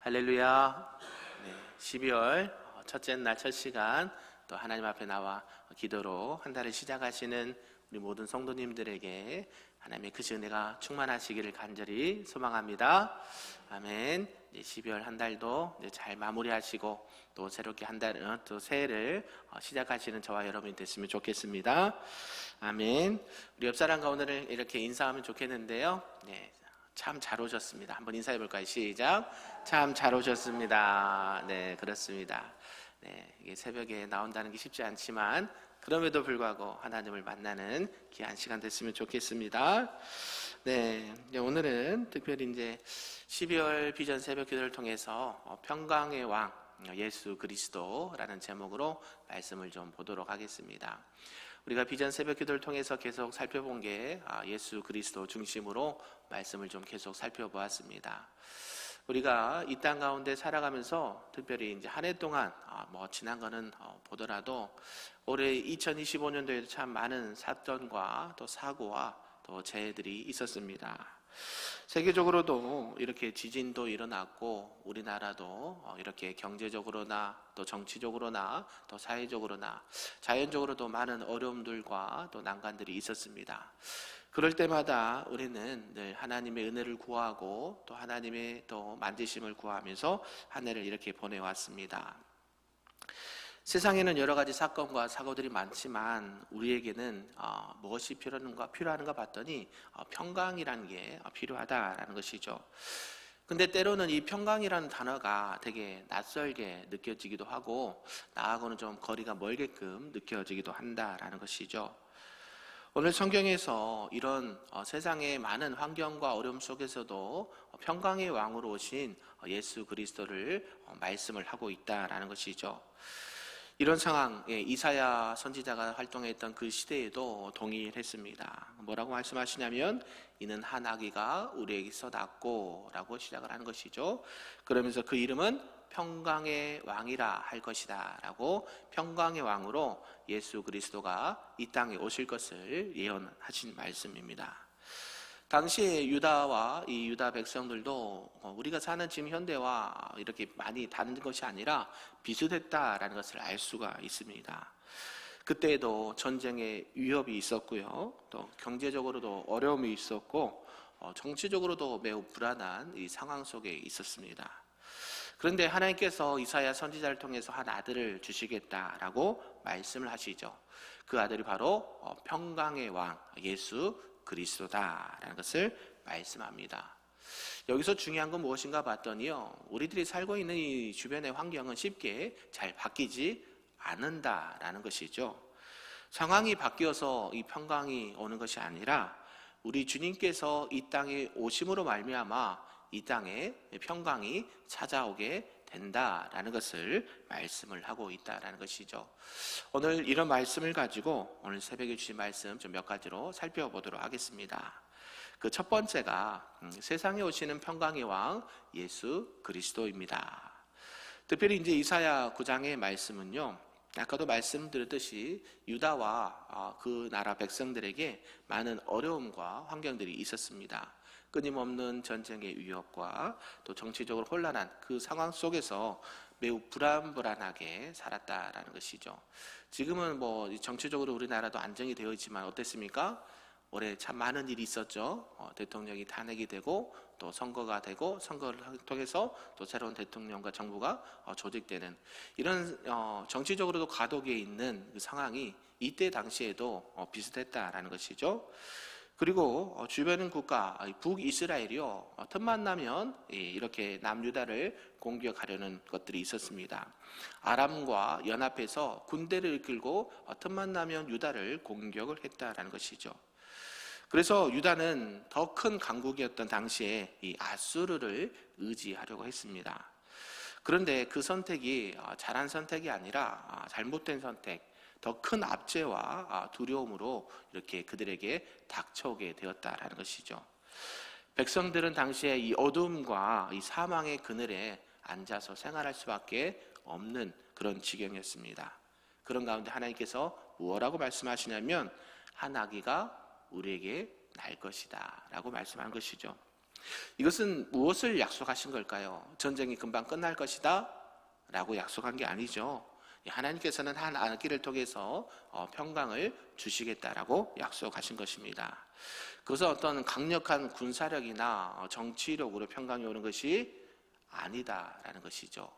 할렐루야. 12월 첫째 날 첫 시간 또 하나님 앞에 나와 기도로 한 달을 시작하시는 우리 모든 성도님들에게 하나님의 그 은혜가 충만하시기를 간절히 소망합니다. 아멘. 12월 한 달도 잘 마무리하시고 또 새롭게 한 달, 또 새해를 시작하시는 저와 여러분이 됐으면 좋겠습니다. 아멘. 우리 옆 사람과 오늘은 이렇게 인사하면 좋겠는데요. 참 잘 오셨습니다. 한번 인사해 볼까요? 시작. 참 잘 오셨습니다. 네, 그렇습니다. 이게 새벽에 나온다는 게 쉽지 않지만 그럼에도 불구하고 하나님을 만나는 귀한 시간 됐으면 좋겠습니다. 오늘은 특별히 이제 12월 비전 새벽 기도를 통해서 평강의 왕 예수 그리스도라는 제목으로 말씀을 좀 보도록 하겠습니다. 우리가 비전 새벽 기도를 통해서 계속 살펴본 게 예수 그리스도 중심으로 말씀을 좀 계속 살펴보았습니다. 우리가 이 땅 가운데 살아가면서 특별히 이제 한 해 동안 지난 거는 보더라도 올해 2025년도에도 참 많은 사건과 또 사고와 또 재해들이 있었습니다. 세계적으로도 이렇게 지진도 일어났고 우리나라도 이렇게 경제적으로나 또 정치적으로나 또 사회적으로나 자연적으로도 많은 어려움들과 또 난관들이 있었습니다. 그럴 때마다 우리는 늘 하나님의 은혜를 구하고 또 하나님의 또 만지심을 구하면서 한 해를 이렇게 보내왔습니다. 세상에는 여러 가지 사건과 사고들이 많지만 우리에게는 무엇이 필요한가 봤더니 평강이라는 게 필요하다라는 것이죠. 근데 때로는 이 평강이라는 단어가 되게 낯설게 느껴지기도 하고 나하고는 좀 거리가 멀게끔 느껴지기도 한다라는 것이죠. 오늘 성경에서 이런 세상의 많은 환경과 어려움 속에서도 평강의 왕으로 오신 예수 그리스도를 말씀을 하고 있다라는 것이죠. 이런 상황에 이사야 선지자가 활동했던 그 시대에도 동일했습니다. 뭐라고 말씀하시냐면 이는 한 아기가 우리에게서 낳고 라고 시작을 하는 것이죠. 그러면서 그 이름은 평강의 왕이라 할 것이다 라고 평강의 왕으로 예수 그리스도가 이 땅에 오실 것을 예언하신 말씀입니다. 당시에 유다와 이 유다 백성들도 우리가 사는 지금 현대와 이렇게 많이 다른 것이 아니라 비슷했다라는 것을 알 수가 있습니다. 그때에도 전쟁의 위협이 있었고요, 또 경제적으로도 어려움이 있었고 정치적으로도 매우 불안한 이 상황 속에 있었습니다. 그런데 하나님께서 이사야 선지자를 통해서 한 아들을 주시겠다라고 말씀을 하시죠. 그 아들이 바로 평강의 왕 예수 그리스도다라는 것을 말씀합니다. 여기서 중요한 건 무엇인가 봤더니요, 우리들이 살고 있는 이 주변의 환경은 쉽게 잘 바뀌지 않는다라는 것이죠. 상황이 바뀌어서 이 평강이 오는 것이 아니라 우리 주님께서 이 땅에 오심으로 말미암아 이 땅에 평강이 찾아오게 된다라는 것을 말씀을 하고 있다라는 것이죠. 오늘 이런 말씀을 가지고 오늘 새벽에 주신 말씀 좀 몇 가지로 살펴보도록 하겠습니다. 그 첫 번째가 세상에 오시는 평강의 왕 예수 그리스도입니다. 특별히 이제 이사야 9장의 말씀은요, 아까도 말씀드렸듯이 유다와 그 나라 백성들에게 많은 어려움과 환경들이 있었습니다. 끊임없는 전쟁의 위협과 또 정치적으로 혼란한 그 상황 속에서 매우 불안하게 살았다라는 것이죠. 지금은 정치적으로 우리나라도 안정이 되어 있지만 어땠습니까? 올해 참 많은 일이 있었죠. 대통령이 탄핵이 되고 또 선거가 되고 선거를 통해서 또 새로운 대통령과 정부가 조직되는 이런 정치적으로도 과도기에 있는 그 상황이 이때 당시에도 비슷했다라는 것이죠. 그리고 주변 국가 북이스라엘이요, 틈만 나면 이렇게 남유다를 공격하려는 것들이 있었습니다. 아람과 연합해서 군대를 이끌고 틈만 나면 유다를 공격을 했다라는 것이죠. 그래서 유다는 더 큰 강국이었던 당시에 이 아수르를 의지하려고 했습니다. 그런데 그 선택이 잘한 선택이 아니라 잘못된 선택, 더 큰 압제와 두려움으로 이렇게 그들에게 닥쳐오게 되었다라는 것이죠. 백성들은 당시에 이 어둠과 이 사망의 그늘에 앉아서 생활할 수밖에 없는 그런 지경이었습니다. 그런 가운데 하나님께서 뭐라고 말씀하시냐면 한 아기가 우리에게 날 것이다 라고 말씀한 것이죠. 이것은 무엇을 약속하신 걸까요? 전쟁이 금방 끝날 것이다 라고 약속한 게 아니죠. 하나님께서는 한 아기를 통해서 평강을 주시겠다라고 약속하신 것입니다. 그것은 어떤 강력한 군사력이나 정치력으로 평강이 오는 것이 아니다라는 것이죠.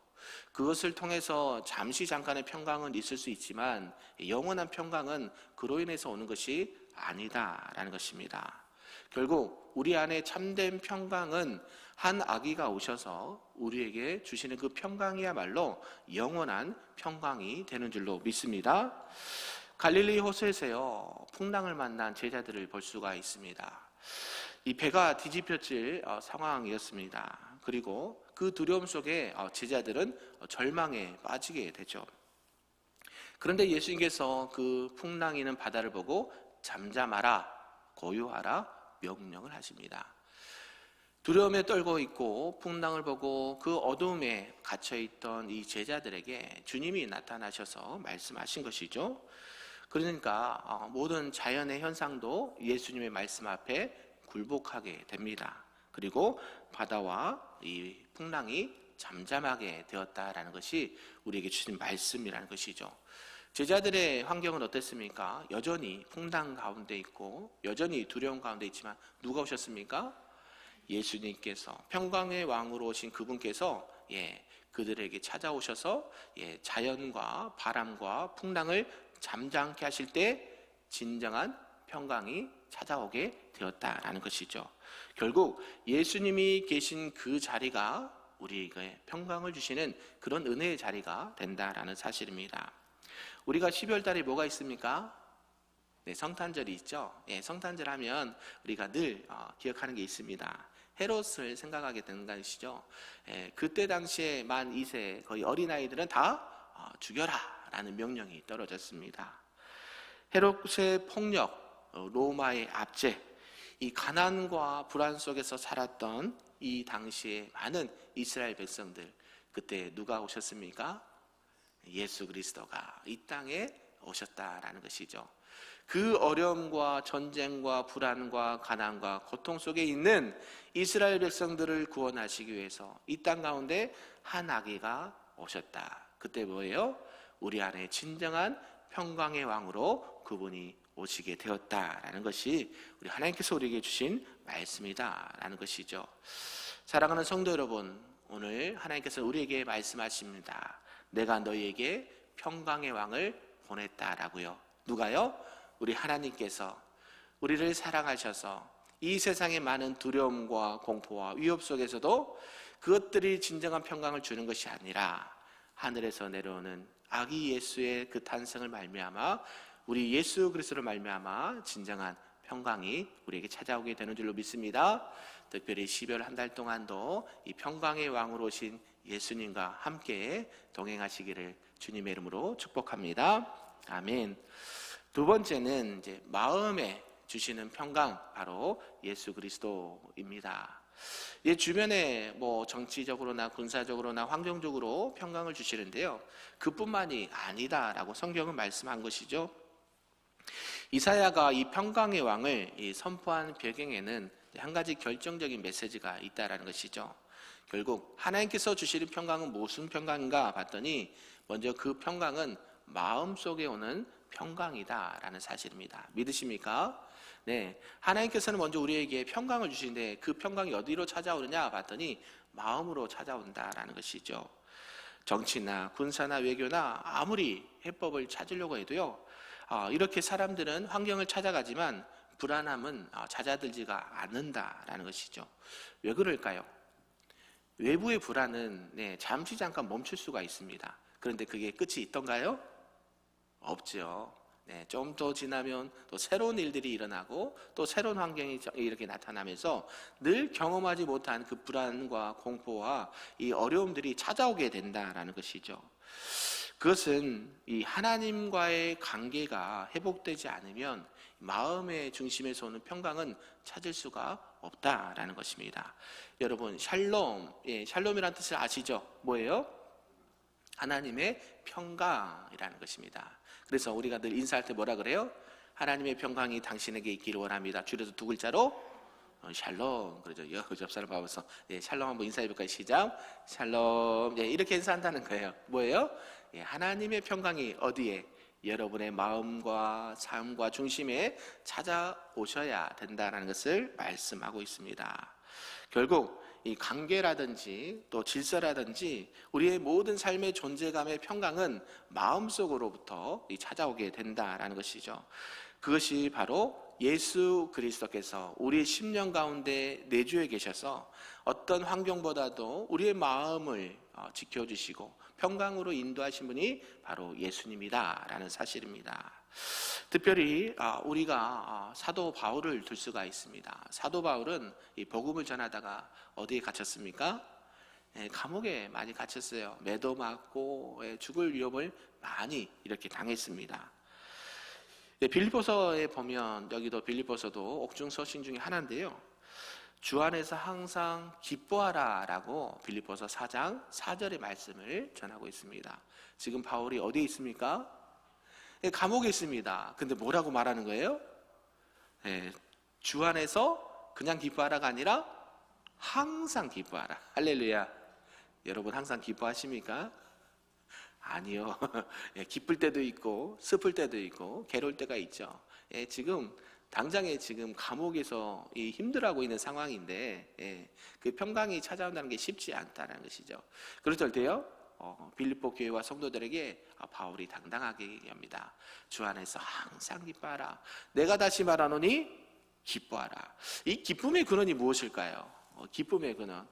그것을 통해서 잠시 잠깐의 평강은 있을 수 있지만 영원한 평강은 그로 인해서 오는 것이 아니다라는 것입니다. 결국 우리 안에 참된 평강은 한 아기가 오셔서 우리에게 주시는 그 평강이야말로 영원한 평강이 되는 줄로 믿습니다. 갈릴리 호수에서요, 풍랑을 만난 제자들을 볼 수가 있습니다. 이 배가 뒤집혀질 상황이었습니다. 그리고 그 두려움 속에 제자들은 절망에 빠지게 되죠. 그런데 예수님께서 그 풍랑이는 바다를 보고 잠잠하라, 고요하라 명령을 하십니다. 두려움에 떨고 있고 풍랑을 보고 그 어두움에 갇혀있던 이 제자들에게 주님이 나타나셔서 말씀하신 것이죠. 그러니까 모든 자연의 현상도 예수님의 말씀 앞에 굴복하게 됩니다. 그리고 바다와 이 풍랑이 잠잠하게 되었다라는 것이 우리에게 주신 말씀이라는 것이죠. 제자들의 환경은 어땠습니까? 여전히 풍랑 가운데 있고 여전히 두려움 가운데 있지만 누가 오셨습니까? 예수님께서, 평강의 왕으로 오신 그분께서 그들에게 찾아오셔서 자연과 바람과 풍랑을 잠잠케 하실 때 진정한 평강이 찾아오게 되었다라는 것이죠. 결국 예수님이 계신 그 자리가 우리에게 평강을 주시는 그런 은혜의 자리가 된다라는 사실입니다. 우리가 12월 달에 뭐가 있습니까? 성탄절이 있죠. 성탄절 하면 우리가 늘 기억하는 게 있습니다. 헤롯을 생각하게 되는 것이죠. 그때 당시에 만 2세 거의 어린아이들은 다 죽여라 라는 명령이 떨어졌습니다. 헤롯의 폭력, 로마의 압제, 이 가난과 불안 속에서 살았던 이 당시에 많은 이스라엘 백성들, 그때 누가 오셨습니까? 예수 그리스도가 이 땅에 오셨다라는 것이죠. 그 어려움과 전쟁과 불안과 가난과 고통 속에 있는 이스라엘 백성들을 구원하시기 위해서 이 땅 가운데 한 아기가 오셨다. 그때 뭐예요? 우리 안에 진정한 평강의 왕으로 그분이 오시게 되었다라는 것이 우리 하나님께서 우리에게 주신 말씀이다라는 것이죠. 사랑하는 성도 여러분, 오늘 하나님께서 우리에게 말씀하십니다. 내가 너희에게 평강의 왕을 보냈다라고요. 누가요? 우리 하나님께서 우리를 사랑하셔서 이 세상의 많은 두려움과 공포와 위협 속에서도 그것들이 진정한 평강을 주는 것이 아니라 하늘에서 내려오는 아기 예수의 그 탄생을 말미암아 우리 예수 그리스도를 말미암아 진정한 평강이 우리에게 찾아오게 되는 줄로 믿습니다. 특별히 12월 한 달 동안도 이 평강의 왕으로 오신 예수님과 함께 동행하시기를 주님의 이름으로 축복합니다. 아멘. 두 번째는 이제 마음에 주시는 평강, 바로 예수 그리스도입니다. 주변에 정치적으로나 군사적으로나 환경적으로 평강을 주시는데요, 그뿐만이 아니다라고 성경은 말씀한 것이죠. 이사야가 이 평강의 왕을 선포한 배경에는 한 가지 결정적인 메시지가 있다라는 것이죠. 결국 하나님께서 주시는 평강은 무슨 평강인가 봤더니 먼저 그 평강은 마음속에 오는 평강이다라는 사실입니다. 믿으십니까? 네, 하나님께서는 먼저 우리에게 평강을 주시는데 그 평강이 어디로 찾아오느냐 봤더니 마음으로 찾아온다라는 것이죠. 정치나 군사나 외교나 아무리 해법을 찾으려고 해도요, 이렇게 사람들은 환경을 찾아가지만 불안함은 잦아들지가 않는다라는 것이죠. 왜 그럴까요? 외부의 불안은 잠시 잠깐 멈출 수가 있습니다. 그런데 그게 끝이 있던가요? 없죠. 좀 더 지나면 또 새로운 일들이 일어나고 또 새로운 환경이 이렇게 나타나면서 늘 경험하지 못한 그 불안과 공포와 이 어려움들이 찾아오게 된다라는 것이죠. 그것은 이 하나님과의 관계가 회복되지 않으면 마음의 중심에서 오는 평강은 찾을 수가 없다라는 것입니다. 여러분, 샬롬, 샬롬이라는 뜻을 아시죠? 뭐예요? 하나님의 평강이라는 것입니다. 그래서 우리가 늘 인사할 때 뭐라 그래요? 하나님의 평강이 당신에게 있기를 원합니다. 줄여서 두 글자로 샬롬 그러죠. 옆 사람 봐서 샬롬 한번 인사해볼까요? 시작. 샬롬. 이렇게 인사한다는 거예요. 뭐예요? 하나님의 평강이 어디에? 여러분의 마음과 삶과 중심에 찾아오셔야 된다는 것을 말씀하고 있습니다. 결국 이 관계라든지 또 질서라든지 우리의 모든 삶의 존재감의 평강은 마음속으로부터 찾아오게 된다라는 것이죠. 그것이 바로 예수 그리스도께서 우리의 심령 가운데 내주해 계셔서 어떤 환경보다도 우리의 마음을 지켜주시고 평강으로 인도하신 분이 바로 예수님이다라는 사실입니다. 특별히 우리가 사도 바울을 들 수가 있습니다. 사도 바울은 이 복음을 전하다가 어디에 갇혔습니까? 감옥에 많이 갇혔어요. 매도 맞고 죽을 위협을 많이 이렇게 당했습니다. 빌립보서에 보면 여기도 빌립보서도 옥중서신 중에 하나인데요. 주 안에서 항상 기뻐하라 라고 빌립보서 4장 4절의 말씀을 전하고 있습니다. 지금 바울이 어디에 있습니까? 감옥에 있습니다. 근데 뭐라고 말하는 거예요? 주 안에서 그냥 기뻐하라가 아니라 항상 기뻐하라. 할렐루야. 여러분 항상 기뻐하십니까? 아니요. 기쁠 때도 있고 슬플 때도 있고 괴로울 때가 있죠. 지금 당장에 지금 감옥에서 힘들어하고 있는 상황인데 그 평강이 찾아온다는 게 쉽지 않다는 것이죠. 그럴 때요 빌립보 교회와 성도들에게 바울이 당당하게 얘기합니다. 주 안에서 항상 기뻐하라. 내가 다시 말하노니 기뻐하라. 이 기쁨의 근원이 무엇일까요? 기쁨의 근원.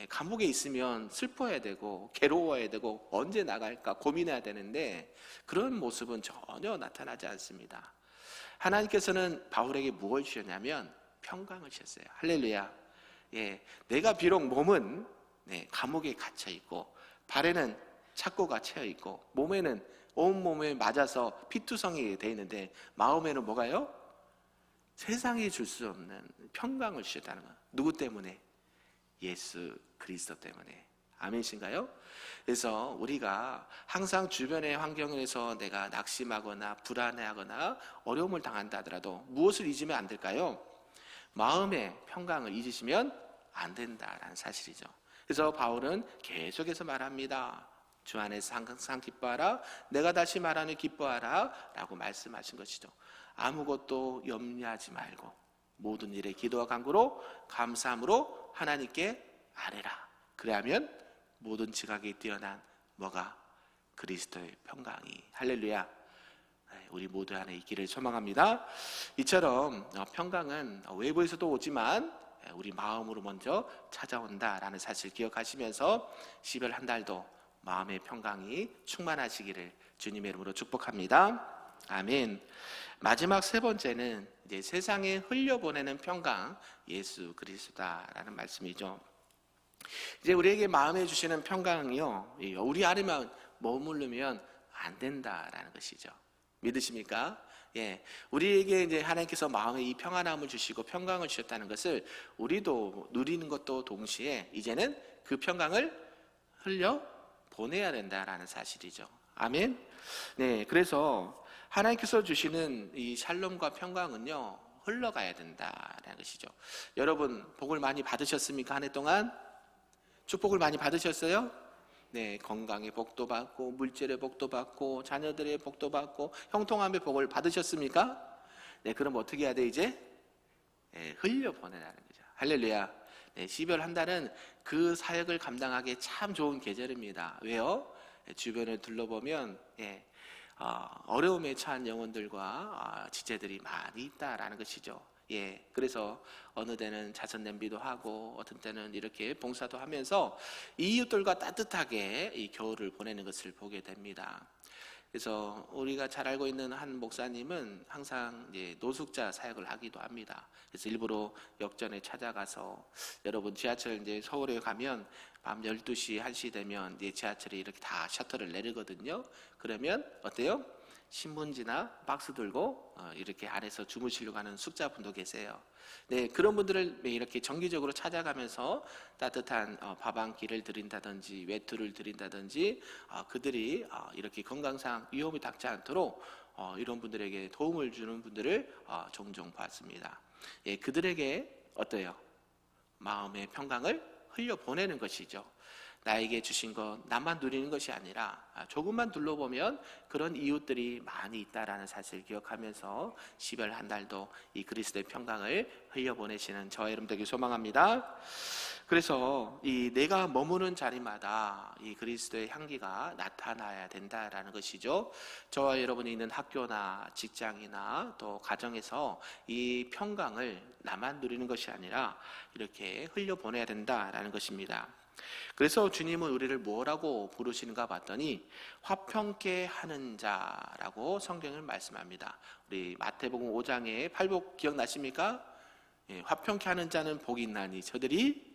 감옥에 있으면 슬퍼해야 되고 괴로워야 되고 언제 나갈까 고민해야 되는데 그런 모습은 전혀 나타나지 않습니다. 하나님께서는 바울에게 무엇을 주셨냐면 평강을 주셨어요. 할렐루야. 내가 비록 몸은 감옥에 갇혀 있고 발에는 착고가 채여 있고 몸에는 온몸에 맞아서 피투성이 되어 있는데 마음에는 뭐가요? 세상에 줄 수 없는 평강을 주셨다는 거예요. 누구 때문에? 예수 그리스도 때문에. 아멘이신가요? 그래서 우리가 항상 주변의 환경에서 내가 낙심하거나 불안해하거나 어려움을 당한다 하더라도 무엇을 잊으면 안 될까요? 마음의 평강을 잊으시면 안 된다라는 사실이죠. 그래서 바울은 계속해서 말합니다. 주 안에서 항상 기뻐하라. 내가 다시 말하는 기뻐하라 라고 말씀하신 것이죠. 아무것도 염려하지 말고 모든 일에 기도와 간구로 감사함으로 하나님께 아뢰라. 그래야면 모든 지각이 뛰어난 뭐가? 그리스도의 평강이. 할렐루야. 우리 모두 안에 있기를 소망합니다. 이처럼 평강은 외부에서도 오지만 우리 마음으로 먼저 찾아온다라는 사실 기억하시면서 12월 한 달도 마음의 평강이 충만하시기를 주님의 이름으로 축복합니다. 아멘. 마지막 세 번째는 이제 세상에 흘려보내는 평강, 예수 그리스도다라는 말씀이죠. 이제 우리에게 마음에 주시는 평강이요, 우리 안에만 머무르면 안 된다라는 것이죠. 믿으십니까? 우리에게 이제 하나님께서 마음에 이 평안함을 주시고 평강을 주셨다는 것을 우리도 누리는 것도 동시에 이제는 그 평강을 흘려 보내야 된다라는 사실이죠. 아멘. 그래서 하나님께서 주시는 이 샬롬과 평강은요 흘러가야 된다라는 것이죠. 여러분 복을 많이 받으셨습니까? 한 해 동안 축복을 많이 받으셨어요? 건강의 복도 받고 물질의 복도 받고 자녀들의 복도 받고 형통함의 복을 받으셨습니까? 그럼 어떻게 해야 돼 이제? 흘려보내라는 거죠. 할렐루야. 12월 한 달은 그 사역을 감당하기에 참 좋은 계절입니다. 왜요? 주변을 둘러보면 어려움에 처한 영혼들과 지체들이 많이 있다라는 것이죠. 그래서 어느 때는 자선 냄비도 하고 어떤 때는 이렇게 봉사도 하면서 이웃들과 따뜻하게 이 겨울을 보내는 것을 보게 됩니다. 그래서 우리가 잘 알고 있는 한 목사님은 항상 이제 노숙자 사역을 하기도 합니다. 그래서 일부러 역전에 찾아가서 여러분 지하철 이제 서울에 가면 밤 12시, 1시 되면 이제 지하철이 이렇게 다 셔터를 내리거든요. 그러면 어때요? 신문지나 박스 들고 이렇게 안에서 주무시려고 하는 숙자분도 계세요. 그런 분들을 이렇게 정기적으로 찾아가면서 따뜻한 밥 한 끼를 드린다든지 외투를 드린다든지 그들이 이렇게 건강상 위험이 닥지 않도록 이런 분들에게 도움을 주는 분들을 종종 봤습니다. 그들에게 어때요? 마음의 평강을 흘려보내는 것이죠. 나에게 주신 것 나만 누리는 것이 아니라 조금만 둘러보면 그런 이웃들이 많이 있다라는 사실을 기억하면서 12월 한 달도 이 그리스도의 평강을 흘려보내시는 저와 여러분 되길 소망합니다. 그래서 이 내가 머무는 자리마다 이 그리스도의 향기가 나타나야 된다라는 것이죠. 저와 여러분이 있는 학교나 직장이나 또 가정에서 이 평강을 나만 누리는 것이 아니라 이렇게 흘려보내야 된다라는 것입니다. 그래서 주님은 우리를 뭐라고 부르시는가 봤더니 화평케 하는 자라고 성경을 말씀합니다. 우리 마태복음 5장의 팔복 기억나십니까? 예, 화평케 하는 자는 복이 있나니 저들이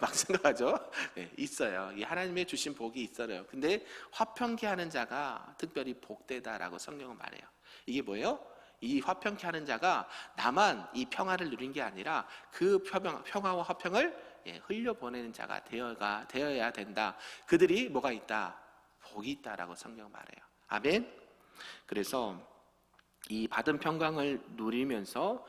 막 생각하죠. 네, 있어요. 이 하나님의 주신 복이 있어요. 근데 화평케 하는 자가 특별히 복되다라고 성경은 말해요. 이게 뭐예요? 이 화평케 하는 자가 나만 이 평화를 누린 게 아니라 그 평화와 화평을 흘려보내는 자가 되어야 된다. 그들이 뭐가 있다? 복이 있다라고 성경은 말해요. 아멘. 그래서 이 받은 평강을 누리면서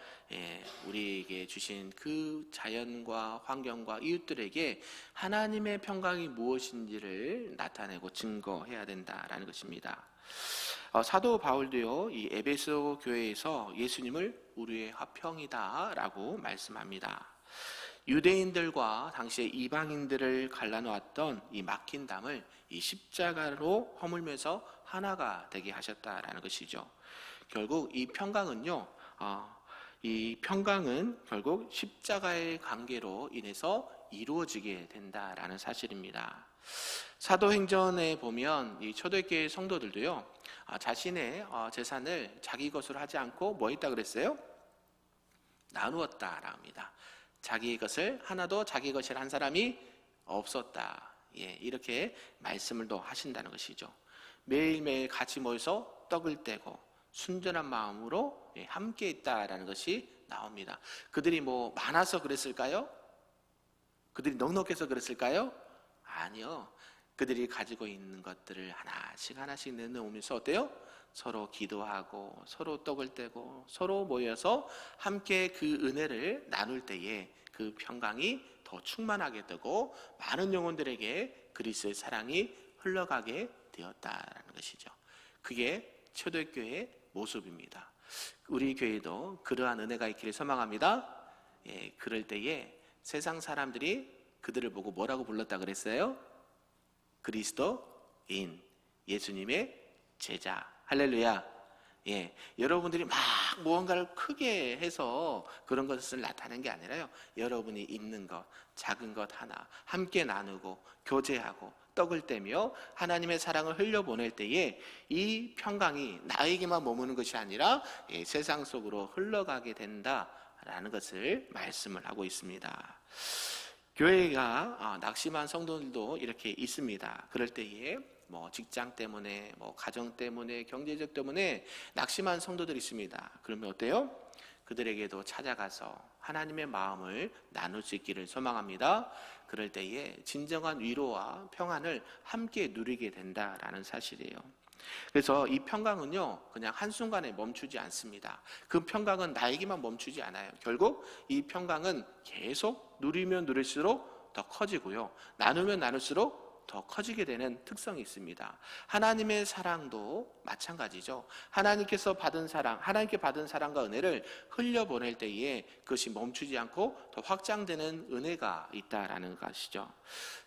우리에게 주신 그 자연과 환경과 이웃들에게 하나님의 평강이 무엇인지를 나타내고 증거해야 된다라는 것입니다. 사도 바울도요, 이 에베소 교회에서 예수님을 우리의 화평이다라고 말씀합니다. 유대인들과 당시의 이방인들을 갈라놓았던 이 막힌 담을 이 십자가로 허물면서 하나가 되게 하셨다라는 것이죠. 결국 이 평강은요, 이 평강은 결국 십자가의 관계로 인해서 이루어지게 된다라는 사실입니다. 사도행전에 보면 이 초대교회 성도들도요, 자신의 재산을 자기 것으로 하지 않고 뭐 했다 그랬어요? 나누었다라 합니다. 자기 것을 하나도 자기 것이라 한 사람이 없었다. 이렇게 말씀을 또 하신다는 것이죠. 매일매일 같이 모여서 떡을 떼고 순전한 마음으로 함께 있다라는 것이 나옵니다. 그들이 뭐 많아서 그랬을까요? 그들이 넉넉해서 그랬을까요? 아니요. 그들이 가지고 있는 것들을 하나씩 내놓으면서 어때요? 서로 기도하고 서로 떡을 떼고 서로 모여서 함께 그 은혜를 나눌 때에 그 평강이 더 충만하게 되고 많은 영혼들에게 그리스도의 사랑이 흘러가게 되었다라는 것이죠. 그게 초대교회의 모습입니다. 우리 교회도 그러한 은혜가 있기를 소망합니다. 그럴 때에 세상 사람들이 그들을 보고 뭐라고 불렀다 그랬어요? 그리스도인, 예수님의 제자. 할렐루야. 여러분들이 막 무언가를 크게 해서 그런 것을 나타내는 게 아니라요, 여러분이 있는 것, 작은 것 하나 함께 나누고 교제하고 떡을 떼며 하나님의 사랑을 흘려보낼 때에 이 평강이 나에게만 머무는 것이 아니라 세상 속으로 흘러가게 된다라는 것을 말씀을 하고 있습니다. 교회가 낙심한 성도들도 이렇게 있습니다. 그럴 때에 뭐 직장 때문에, 뭐 가정 때문에, 경제적 때문에 낙심한 성도들이 있습니다. 그러면 어때요? 그들에게도 찾아가서 하나님의 마음을 나눌 수 있기를 소망합니다. 그럴 때에 진정한 위로와 평안을 함께 누리게 된다라는 사실이에요. 그래서 이 평강은요, 그냥 한순간에 멈추지 않습니다. 그 평강은 나에게만 멈추지 않아요. 결국 이 평강은 계속 누리면 누릴수록 더 커지고요, 나누면 나눌수록 더 커지게 되는 특성이 있습니다. 하나님의 사랑도 마찬가지죠. 하나님께서 받은 사랑, 하나님께 받은 사랑과 은혜를 흘려보낼 때에 그것이 멈추지 않고 더 확장되는 은혜가 있다라는 것이죠.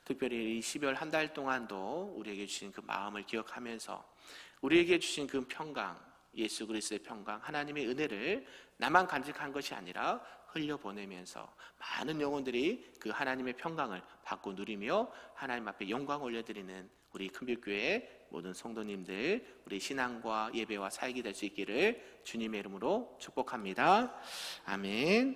특별히 이 12월 한 달 동안도 우리에게 주신 그 마음을 기억하면서 우리에게 주신 그 평강, 예수 그리스도의 평강, 하나님의 은혜를 나만 간직한 것이 아니라 흘려보내면서 많은 영혼들이 그 하나님의 평강을 받고 누리며 하나님 앞에 영광 올려드리는 우리 큰빛교회 모든 성도님들, 우리 신앙과 예배와 사역이 될 수 있기를 주님의 이름으로 축복합니다. 아멘.